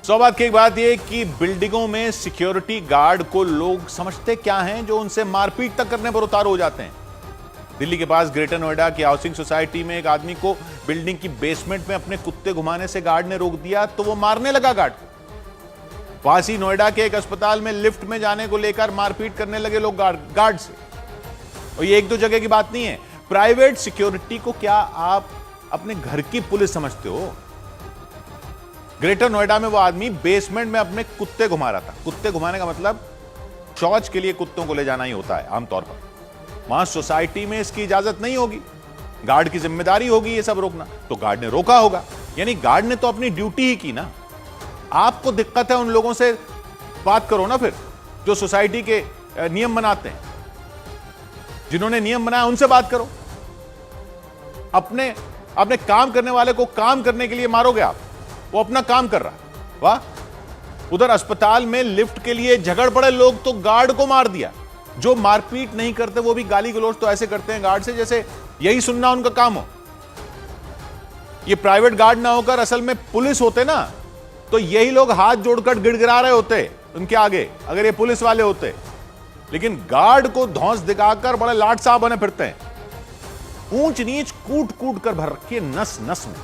सौ बात की एक बात यह कि बिल्डिंगों में सिक्योरिटी गार्ड को लोग समझते क्या हैं जो उनसे मारपीट तक करने पर उतारू हो जाते हैं। दिल्ली के पास ग्रेटर नोएडा की हाउसिंग सोसाइटी में एक आदमी को बिल्डिंग की बेसमेंट में अपने कुत्ते घुमाने से गार्ड ने रोक दिया तो वो मारने लगा गार्ड को। पास ही नोएडा के एक अस्पताल में लिफ्ट में जाने को लेकर मारपीट करने लगे लोग गार्ड से। और ये एक दो जगह की बात नहीं है। प्राइवेट सिक्योरिटी को क्या आप अपने घर की पुलिस समझते हो? ग्रेटर नोएडा में वो आदमी बेसमेंट में अपने कुत्ते घुमा रहा था। कुत्ते घुमाने का मतलब शौच के लिए कुत्तों को ले जाना ही होता है आमतौर पर। वहां सोसाइटी में इसकी इजाजत नहीं होगी, गार्ड की जिम्मेदारी होगी ये सब रोकना, तो गार्ड ने रोका होगा। यानी गार्ड ने तो अपनी ड्यूटी ही की ना। आपको दिक्कत है उन लोगों से बात करो ना, फिर जो सोसाइटी के नियम बनाते हैं, जिन्होंने नियम बनाया उनसे बात करो। अपने काम करने वाले को काम करने के लिए मारोगे आप? वो अपना काम कर रहा है। वाह। उधर अस्पताल में लिफ्ट के लिए झगड़ पड़े लोग तो गार्ड को मार दिया। जो मारपीट नहीं करते वो भी गाली गलौज तो ऐसे करते हैं गार्ड से जैसे यही सुनना उनका काम हो। ये प्राइवेट गार्ड ना होकर असल में पुलिस होते ना, तो यही लोग हाथ जोड़कर गिड़गिड़ा रहे होते उनके आगे, अगर ये पुलिस वाले होते। लेकिन गार्ड को धौंस दिखाकर बड़े लाट साहब बने फिरते हैं। ऊंच नीच कूट कूट कर भर रखी है नस नस में।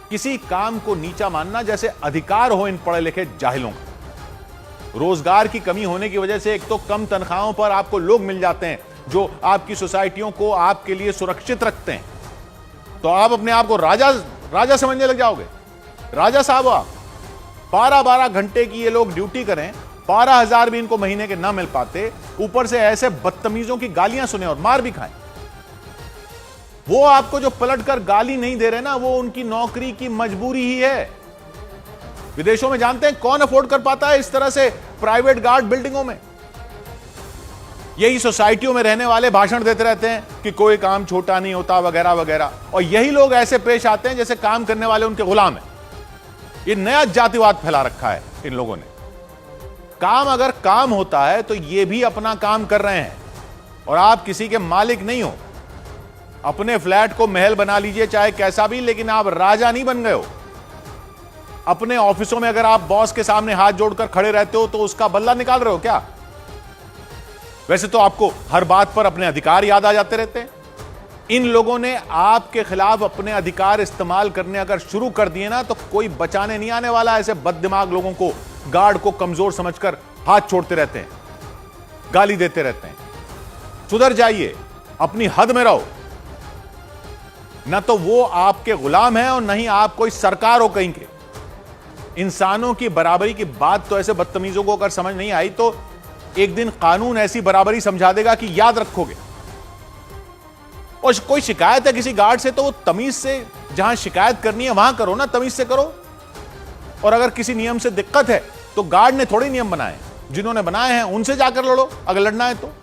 किसी काम को नीचा मानना जैसे अधिकार हो इन पढ़े लिखे जाहिलों का। रोजगार की कमी होने की वजह से एक तो कम तनख्वाहों पर आपको लोग मिल जाते हैं जो आपकी सोसाइटियों को आपके लिए सुरक्षित रखते हैं, तो आप अपने आप को राजा समझने लग जाओगे। राजा साहब आप 12-12 घंटे की ये लोग ड्यूटी करें, 12,000 भी इनको महीने के ना मिल पाते, ऊपर से ऐसे बदतमीजों की गालियां सुने और मार भी खाएं। वो आपको जो पलटकर गाली नहीं दे रहे ना, वो उनकी नौकरी की मजबूरी ही है। विदेशों में जानते हैं कौन अफोर्ड कर पाता है इस तरह से प्राइवेट गार्ड बिल्डिंगों में? यही सोसाइटियों में रहने वाले भाषण देते रहते हैं कि कोई काम छोटा नहीं होता वगैरह वगैरह, और यही लोग ऐसे पेश आते हैं जैसे काम करने वाले उनके गुलाम हैं। ये नया जातिवाद फैला रखा है इन लोगों ने। काम अगर काम होता है तो ये भी अपना काम कर रहे हैं और आप किसी के मालिक नहीं हो। अपने फ्लैट को महल बना लीजिए चाहे कैसा भी, लेकिन आप राजा नहीं बन गए हो। अपने ऑफिसों में अगर आप बॉस के सामने हाथ जोड़कर खड़े रहते हो तो उसका बदला निकाल रहे हो क्या? वैसे तो आपको हर बात पर अपने अधिकार याद आ जाते रहते हैं। इन लोगों ने आपके खिलाफ अपने अधिकार इस्तेमाल करने अगर शुरू कर दिए ना, तो कोई बचाने नहीं आने वाला। ऐसे बददिमाग लोगों को गार्ड को कमजोर समझकर हाथ छोड़ते रहते हैं, गाली देते रहते हैं। सुधर जाइए, अपनी हद में रहो। न तो वो आपके गुलाम हैं और न ही आप कोई सरकार हो कहीं के। इंसानों की बराबरी की बात तो ऐसे बदतमीजों को अगर समझ नहीं आई तो एक दिन कानून ऐसी बराबरी समझा देगा कि याद रखोगे। और कोई शिकायत है किसी गार्ड से तो वो तमीज से, जहां शिकायत करनी है वहां करो ना, तमीज से करो। और अगर किसी नियम से दिक्कत है तो गार्ड ने थोड़ी नियम बनाए, जिन्होंने बनाए हैं उनसे जाकर लड़ो अगर लड़ना है तो।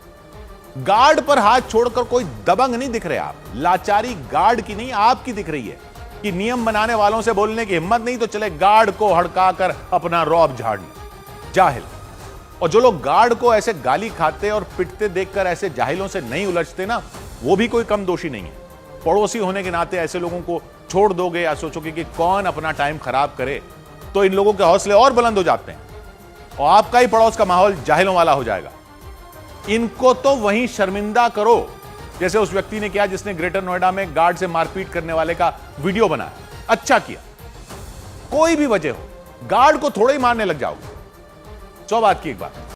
गार्ड पर हाथ छोड़कर कोई दबंग नहीं दिख रहे आप। लाचारी गार्ड की नहीं, आपकी दिख रही है कि नियम बनाने वालों से बोलने की हिम्मत नहीं तो चले गार्ड को हड़काकर अपना रौब झाड़ने। जाहिल। और जो लोग गार्ड को ऐसे गाली खाते और पिटते देखकर ऐसे जाहिलों से नहीं उलझते ना, वो भी कोई कम दोषी नहीं है। पड़ोसी होने के नाते ऐसे लोगों को छोड़ दोगे या सोचोगे कि कौन अपना टाइम खराब करे, तो इन लोगों के हौसले और बुलंद हो जाते हैं और आपका ही पड़ोस का माहौल जाहिलों वाला हो जाएगा। इनको तो वहीं शर्मिंदा करो जैसे उस व्यक्ति ने किया जिसने ग्रेटर नोएडा में गार्ड से मारपीट करने वाले का वीडियो बनाया। अच्छा किया। कोई भी वजह हो, गार्ड को थोड़े ही मारने लग जाओगे। 100 बात की एक बात।